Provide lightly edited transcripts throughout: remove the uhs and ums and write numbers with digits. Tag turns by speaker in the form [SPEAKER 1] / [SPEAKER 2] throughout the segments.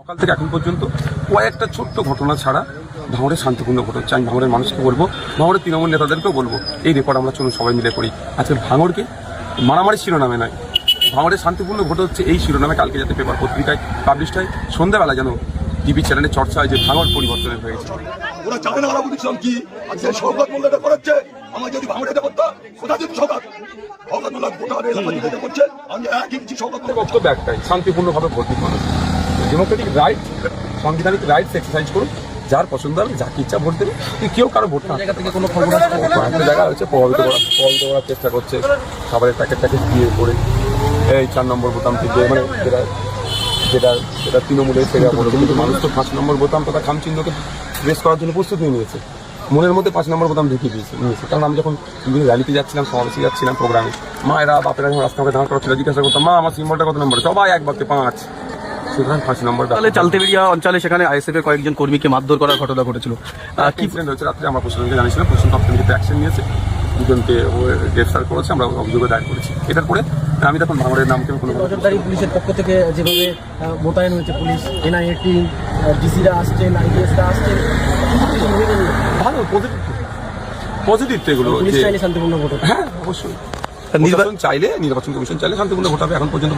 [SPEAKER 1] সকাল থেকে এখন পর্যন্ত কয়েকটা ছোট্ট ঘটনা ছাড়া ভাঙড়ে শান্তিপূর্ণ ভোট হচ্ছে। আমি ভাঙড়ের মানুষকে বলবো, ভাঙড়ের তৃণমূল নেতাদেরকেও বলবো, এই রেকর্ড আমরা চলুন সবাই মিলে করি। আজকে ভাঙড়কে মারামারি শিরোনামে নয়, ভাঙড়ে শান্তিপূর্ণ ভোট হচ্ছে এই শিরোনামে কালকে যাতে পেপার পত্রিকায় পাবলিশ হয়, সন্ধ্যাবেলা যেন টিভি চ্যানেলে চর্চা হয় যে ভাঙড় পরিবর্তনের হয়েছে।
[SPEAKER 2] ওরা জানে না আলাদা ইসলাম কি আজকে সৌগত মোল্লাটা করাচ্ছে। আমার যদি ভাঙড়ে এটা করতাম, কোথা যদি সৌগত মোল্লা গোটা এলাকা যেটা করছে, আমি একই কিছু সৌগত
[SPEAKER 1] বক্তব্য একটাই, শান্তিপূর্ণভাবে ভোট দিন মানুষ। ডেমোক্রেটিক রাইট, সাংবিধানিক রাইটস এক্সারসাইজ করুন, যার পছন্দ হবে যাকে ইচ্ছা ভোট দেবে। কেউ কারো ভোট না জায়গা থেকে কোনো খবর একটা জায়গা হচ্ছে প্রভাবিত করার চেষ্টা করছে, খাবারের প্যাকেট দিয়ে করে এই 4 নম্বর বোতাম থেকে, মানে যেটা তৃণমূলের সেটা বলে। কিন্তু মানুষ তো 5 নম্বর বোতাম তথা খামচিহ্নকে প্রেস করার জন্য প্রস্তুত নিয়ে নিয়েছে, মনের মধ্যে 5 নম্বর বোতাম ঢুকিয়ে নিয়েছে। কারণ আমি যখন বিভিন্ন র্যালিতে যাচ্ছিলাম, সমাবেশে যাচ্ছিলাম, প্রোগ্রামে মায়েরা বাপেরা যখন রাস্তাকে দাঁড় করা ছিল, জিজ্ঞাসা করতাম, মা আমার সিম্বলটা কত নম্বর? সবাই এক বাক্যে 5। সুতরাং 5 নম্বর
[SPEAKER 3] চালতেবেড়িয়া অঞ্চলে সেখানে আইএসএফ এর কয়েকজন কর্মীকে মারধর করার ঘটনা ঘটেছিল।
[SPEAKER 1] কি ইনসিডেন্ট হয়েছে রাত্রে আমরা প্রশাসনকে জানিয়েছিলাম, প্রশাসন তৎক্ষণিক অ্যাকশন নিয়েছে, দুজনকে গ্রেফতার করেছে, আমরা অভিযোগে দায়ের করেছি। এটার পরে আমি তখন ভাঙড়ের নামকে কোনো
[SPEAKER 4] নজরদারি পুলিশের পক্ষ থেকে যেভাবে মোতায়েন হয়েছে পুলিশ, এনআইএ টিম, ডিসিরা আসছেন, আইডিএসরা আসছেন,
[SPEAKER 1] ভালো পজিটিভ তো এগুলো।
[SPEAKER 4] পুলিশ চাইলে শান্তিপূর্ণ ভোট হবে।
[SPEAKER 1] হ্যাঁ অবশ্যই, নির্বাচন কমিশন চাইলে শান্তিপূর্ণ ভোট হবে। এখন পর্যন্ত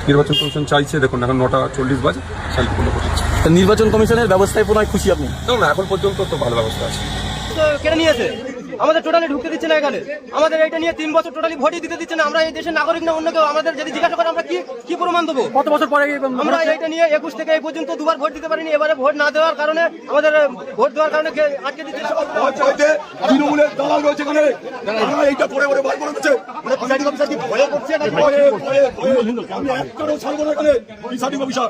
[SPEAKER 1] নির্বাচন কমিশন চাইছে, দেখুন এখন 9:40 বাজে, শান্তিপূর্ণ ভোট হচ্ছে।
[SPEAKER 3] নির্বাচন কমিশনের ব্যবস্থায় পুনরায় খুশি আপনি?
[SPEAKER 1] না, এখন পর্যন্ত তো ভালো ব্যবস্থা আছে।
[SPEAKER 5] কেড়ে নিয়েছে আমাদের, টোটালি ঢুকতে দিচ্ছে না এখানে। আমাদের এটা নিয়ে 3 বছর টোটালি ভোটই দিতে দিচ্ছে না। আমরা এই দেশের নাগরিক না অন্য কেউ। আমাদের যদি জিজ্ঞাসা করে আমরা কি প্রমাণ দেবো?
[SPEAKER 4] কত বছর পরে
[SPEAKER 5] আমরা এটা নিয়ে 21 থেকে এই পর্যন্ত 2বার ভোট দিতে পারিনি। এবারে ভোট না দেওয়ার কারণে, আমাদের ভোট দেওয়ার কারণে আটকে দিচ্ছে।
[SPEAKER 2] তৃণমূলের দালাল রয়েছে এখানে, তারা এইটা করে ওরে বার করে দিচ্ছে। আমি একটারও ছাড়বো না এখানে প্রিসাইডিং অফিসার।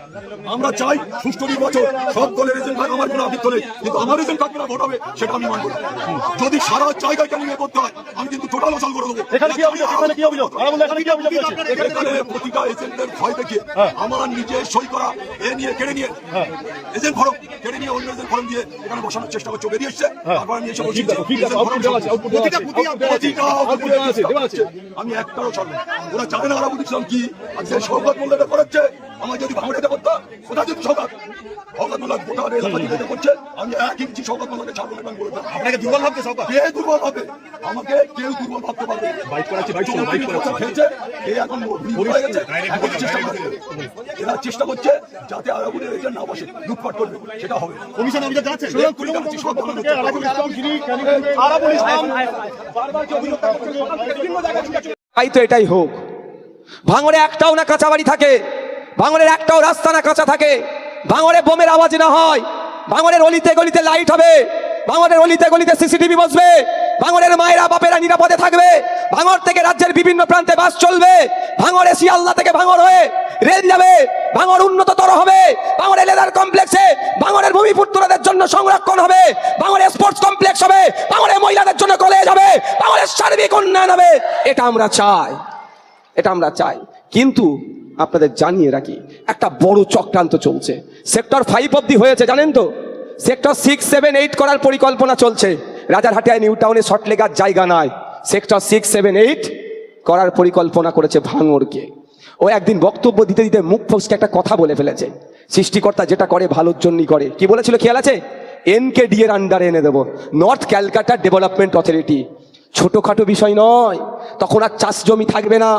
[SPEAKER 2] আমরা চাই সুষ্ঠু নির্বাচন, সব দলের এজেন্ট থাক, আমার কোনো আপত্তি নেই, কিন্তু আমার এজেন্ট থাকবে না, ভোট হবে সেটা আমি মানব না। যদি সারা জায়গায় ক্যানিং করতে হয়, আমি কিন্তু টোটাল অচল করে দেবো। এখানে কি অভিযোগ? এখানে প্রতিটা এজেন্টের ভয় দেখিয়ে আমার নিজে সই করা এ নিয়ে কেড়ে নিয়ে এজেন্ট ফরম কেড়ে নিয়ে অন্য এজেন্ট ফরম দিয়ে এখানে বসানোর চেষ্টা করছে, বেরিয়ে এসছে। তারপর আমি এসে বলছি আমি একটারও ছাড়বো না। ওরা জানে না আলাদা ইসলাম কি আজকে সৌগত মোল্লাটা করাচ্ছে। আমার যদি ভাঙড়ে এটা করতাম, কোথা যদি সৌগত মোল্লা গোটা এলাকা যেটা করছে, আমি একই কিছু সৌগত মোল্লাকে ছাড়বো না। বলতাম আপনাকে দুর্বল ভাবতে, কে দুর্বল হবে? আমাকে কেউ দুর্বল ভাবতে পারবে? খেলছে এই এখন হয়ে গেছে, এরা চেষ্টা করছে যাতে আরাবুলের এজেন্ট না বসে, লুটপাট করবে, সেটা হবে। কমিশন অভিযোগ যাচ্ছে,
[SPEAKER 6] তাই তো এটাই হোক। ভাঙড়ে একটাও না কাঁচা বাড়ি থাকে, ভাঙড়ের একটাও রাস্তা না কাঁচা থাকে, ভাঙড়ে বোমের আওয়াজ না হয়, ভাঙড়ের অলিতে গলিতে লাইট হবে, ভাঙড়ের অলিতে গলিতে সিসিটিভি বসবে, ভাঙড়ের মায়েরা বাপেরা নিরাপদে থাকবে, ভাঙড় থেকে রাজ্যের বিভিন্ন প্রান্তে বাস চলবে, ভাঙড়ে শিয়ালদা থেকে ভাঙড় হয়ে রেল যাবে, ভাঙড় উন্নততর হবে, ভাঙড়ে লেদার কমপ্লেক্সে ভাঙড়ের ভূমিপুত্রদের জন্য সংরক্ষণ হবে, ভাঙড়ে স্পোর্টস কমপ্লেক্স হবে, ভাঙড়ে মহিলাদের জন্য কলেজ হবে, ভাঙড়ের সার্বিক উন্নয়ন হবে। এটা আমরা চাই। কিন্তু আপনাদের জানিয়ে রাখি, একটা বড় চক্রান্ত চলছে। সেক্টর 5 অবধি হয়েছে জানেন তো, সেক্টর 6, 7, 8 করার পরিকল্পনা চলছে। রাজারহাটিয়ায় নিউ টাউনে শর্ট লেগার জায়গা নাই, সেক্টর 6, 7, 8 করার পরিকল্পনা করেছে ভাঙড়কে। ও একদিন বক্তব্য দিতে দিতে মুখ ফসকে একটা কথা বলে ফেলেছে, সৃষ্টিকর্তা যেটা করে ভালোর জন্যই করে। কি বলেছিল খেয়াল আছে? NKD এর আন্ডারে এনে দেবো, নর্থ ক্যালকাটা ডেভেলপমেন্ট অথরিটি। ছোটখাটো বিষয় নয়, তখন আর চাষ জমি থাকবে না।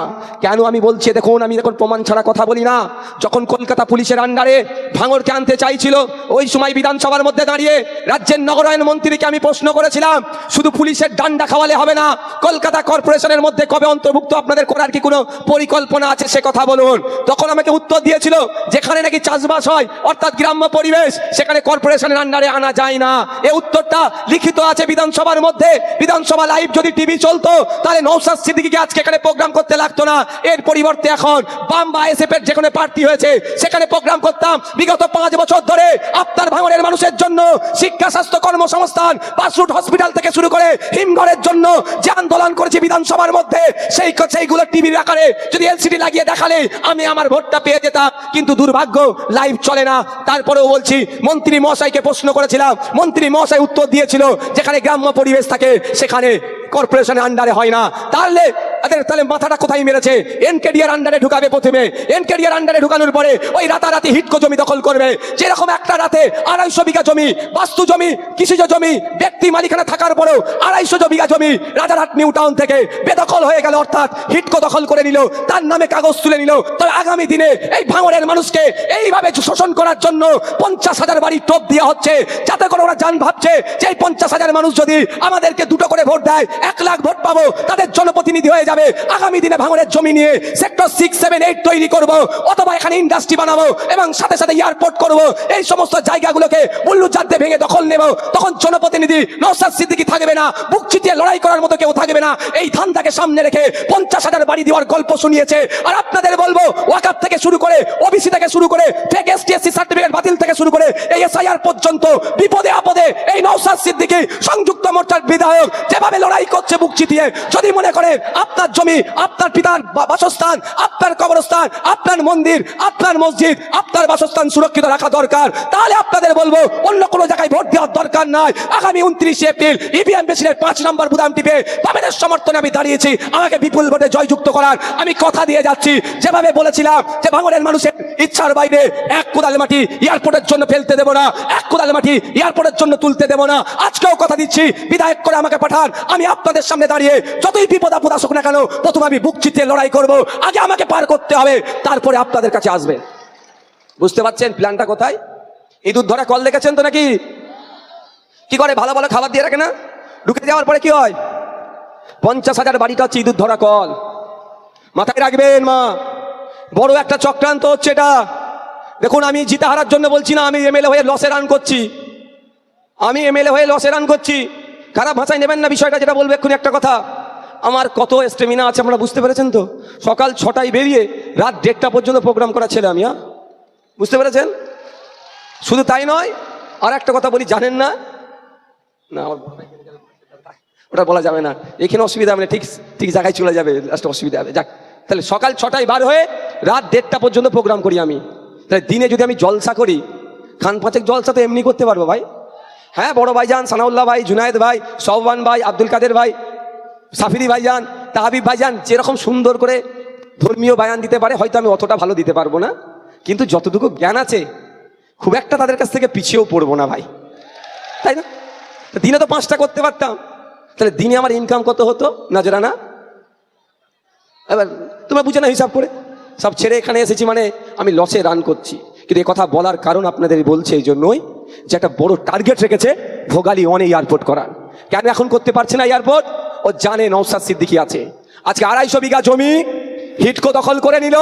[SPEAKER 6] কেন আমি বলছি দেখুন, আমি দেখুন প্রমাণ ছাড়া কথা বলি না। যখন কলকাতা পুলিশের আন্ডারে ভাঙড়কে আনতে চাইছিল, ওই সময় বিধানসভার মধ্যে দাঁড়িয়ে রাজ্যের নগরায়ণ মন্ত্রীকে আমি প্রশ্ন করেছিলাম, শুধু পুলিশের ডান্ডা খাওয়ালে হবে না, কলকাতা কর্পোরেশনের মধ্যে কবে অন্তর্ভুক্ত আপনাদের করার কি কোনো পরিকল্পনা আছে সে কথা বলুন। তখন আমাকে উত্তর দিয়েছিল, যেখানে নাকি চাষবাস হয় অর্থাৎ গ্রাম্য পরিবেশ, সেখানে কর্পোরেশনের আন্ডারে আনা যায় না। এই উত্তরটা লিখিত আছে বিধানসভার মধ্যে। বিধানসভা লাইভ যদি টিভি চলতো, তাহলে নওশাদ সিদ্দিকীকে আজকে এখানে প্রোগ্রাম করতে লাগতো না। এর পরিবর্তে এখন বাম বা আইএসএফ এর যেখানে প্রার্থী হয়েছে সেখানে প্রোগ্রাম করতাম। বিগত 5 বছর ধরে আপনার ভাঙড়ের মানুষের জন্য শিক্ষা, স্বাস্থ্য, কর্মসংস্থান, বাসরুট হসপিটাল থেকে শুরু করে হিমঘরের জন্য যে আন্দোলন করেছে বিধানসভার মধ্যে, সেইগুলো টিভির আকারে যদি এলসিডি লাগিয়ে দেখালে আমি আমার ভোটটা পেয়ে যেতাম। কিন্তু দুর্ভাগ্য, লাইভ চলে না। তারপরেও বলছি, মন্ত্রী মহাশয়কে প্রশ্ন করেছিলাম, মন্ত্রী মহাশয় উত্তর দিয়েছিল, যেখানে গ্রাম্য পরিবেশ থাকে সেখানে কর্পোরেশনের আন্ডারে হয় না। তাহলে তাহলে মাথাটা কোথায় মেরেছে? এনকেডিআর আন্ডারে ঢুকাবে প্রথমে, এনকেডিআর আন্ডারে ঢুকানোর পরে ওই রাতারাতি হিটকো জমি দখল করবে। যেরকম একটা রাতে 250 বিঘা জমি, বাস্তু জমি, কৃষিজ জমি, ব্যক্তি মালিকানা থাকার পরেও 250 বিঘা জমি রাজারহাট নিউ টাউন থেকে বেদখল হয়ে গেল, অর্থাৎ হিটকো দখল করে নিল, তার নামে কাগজ তুলে নিল। তবে আগামী দিনে এই ভাঙড়ের মানুষকে এইভাবে শোষণ করার জন্য 50,000 বাড়ি টোপ দেওয়া হচ্ছে, যাতে করে ওরা জান ভাবছে যে এই 50,000 মানুষ যদি আমাদেরকে 2টো করে ভোট দেয়, 1 লাখ ভোট পাবো, তাদের জনপ্রতিনিধি হয়ে যাবে। আগামী দিনে ভাঙড়ের জমি নিয়ে সেক্টর 6, 7, 8 তৈরি করব, অথবা এখানে ইন্ডাস্ট্রি বানাবো এবং সাথে সাথে এয়ারপোর্ট করব। এই সমস্ত জায়গাগুলোকে বুল্লুজারদের ভেঙে দখল নেব। তখন জনপ্রতিনিধি নওশাদ সিদ্দিকী থাকবে না, বুক চিতিয়ে লড়াই করার মতো কেউ থাকবে না। এই ধান্দাকে সামনে রেখে 50,000 বাড়ি দেওয়ার গল্প শুনিয়েছে। আর আপনাদের বলবো, ওয়াকাফ থেকে শুরু করে, ওবিসি থেকে শুরু করে, ফেক এসটিএসসি সার্টিফিকেট বাতিল থেকে শুরু করে এই এসআইআর পর্যন্ত বিপদে আপদে এই নওশাদ সিদ্দিকী সংযুক্ত মোর্চার বিধায়ক যেভাবে লড়াই করছে বুক চিতিয়ে, যদি মনে করে আপনার জমি, আপনার পিতার বাসস্থান, আপনার কবরস্থান, আপনার মন্দির, আপনার মসজিদ, আপনার বাসস্থান সুরক্ষিত রাখা দরকার, তাহলে আপনাদের বলবো অন্য কোনো জায়গায় ভোট দেওয়ার দরকার নাই। আগামী 29 এপ্রিল ইভিএম মেশিনের 5 নম্বর বুতাম টিপে বামেদের সমর্থনে আমি দাঁড়িয়েছি, আমাকে বিপুল ভোটে জয়যুক্ত করার আমি কথা দিয়ে যাচ্ছি। যেভাবে বলেছিলাম যে ভাঙড়ের মানুষের ইচ্ছার বাইরে 1 কোদাল মাটি এয়ারপোর্টের জন্য ফেলতে দেব না, 1 কোদাল মাটি এয়ারপোর্টের জন্য তুলতে দেব না। আজকেও কথা দিচ্ছি, বিধায়ক করে আমাকে পাঠান, আমি আপনাদের সামনে দাঁড়িয়ে যতই বিপদ আপদ আসুক না কেন, প্রথমে আমি বুক চিতিয়ে লড়াই করব। আগে আমাকে পার করতে হবে, তারপরে আপনাদের কাছে আসবে। বুঝতে পারছেন প্ল্যানটা কোথায়? ইঁদুর ধরা কল দেখেছেন তো নাকি? কি করে? ভালো ভালো খাবার দিয়ে রাখে না, ঢুকে যাওয়ার পরে কি হয়? 50,000 বাড়িটা হচ্ছে ইঁদুর ধরা কল। মাথায় রাখবেন মা, বড় একটা চক্রান্ত হচ্ছে এটা। দেখুন, আমি জিতে হারার জন্য বলছি না, আমি এমএলএ হয়ে লসে রান করছি, আমি এমএলএ হয়ে লসে রান করছি। খারাপ ভাষায় নেবেন না বিষয়টা, যেটা বলবো এক্ষুনি একটা কথা। আমার কত স্টেমিনা আছে আপনারা বুঝতে পেরেছেন তো? সকাল 6টায় বেরিয়ে রাত 1:30 পর্যন্ত প্রোগ্রাম করা ছেলে আমি, বুঝতে পেরেছেন? শুধু তাই নয়, আর একটা কথা বলি, জানেন না, না আমার ওটা বলা যাবে না, এখানে অসুবিধা হবে না, ঠিক ঠিক জায়গায় চলে যাবে, লাস্টে অসুবিধা হবে। যাক, তাহলে সকাল 6টায় বার হয়ে রাত 1:30 পর্যন্ত প্রোগ্রাম করি আমি। তাহলে দিনে যদি আমি জলসা করি, খান 5 জলসা তো এমনি করতে পারবো ভাই। হ্যাঁ, বড় ভাইজান সানাউল্লাহ ভাই, জুনায়েদ ভাই, সওবান ভাই, আব্দুল কাদের ভাই, সাফিরি ভাইজান, তাহাবিব ভাইজান যেরকম সুন্দর করে ধর্মীয় বায়ান দিতে পারে, হয়তো আমি অতটা ভালো দিতে পারবো না, কিন্তু যতটুকু জ্ঞান আছে খুব একটা তাদের কাছ থেকে পিছিয়েও পড়বো না ভাই, তাই না? দিনে তো 5টা করতে পারতাম, তাহলে দিনে আমার ইনকাম কত হতো নাজরানা? এবার তোমরা বুঝে না হিসাব করে। সব ছেড়ে এখানে এসেছি মানে আমি লসে রান করছি। কিন্তু এই কথা বলার কারণ আপনাদের বলছে এই জন্যই যে একটা বড় টার্গেট রেখেছে ভোগালী অনে এয়ারপোর্ট করার। কেন এখন করতে পারছে না এয়ারপোর্ট? ও জানে নওশাদ সিদ্দিকী আছে। আজকে 250 বিঘা জমি হিটকো দখল করে নিল,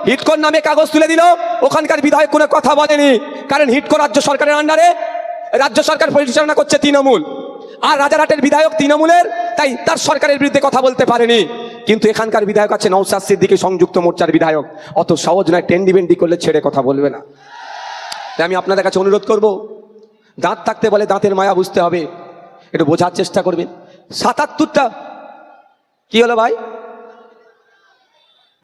[SPEAKER 6] হিটকোর নামে কাগজ তুলে দিল। ওখানকার বিধায়ক কোনো কথা বলেনি, কারণ হিটকো রাজ্য সরকারের আন্ডারে, রাজ্য সরকার পরিচালনা করছে তৃণমূল, আর রাজারহাটের বিধায়ক তৃণমূলের, তাই তার সরকারের বিরুদ্ধে কথা বলতে পারেনি। কিন্তু এখানকার বিধায়ক আছে নওশাদ সিদ্দিকী, সংযুক্ত মোর্চার বিধায়ক, অত সহজ নয়, টেন্ডি বেন্ডি করলে ছেড়ে কথা বলবে না। তাই আমি আপনাদের কাছে অনুরোধ করব, দাঁত থাকতে বলে দাঁতের মায়া বুঝতে হবে, একটু বোঝার চেষ্টা করবেন। 77টা কি হলো ভাই?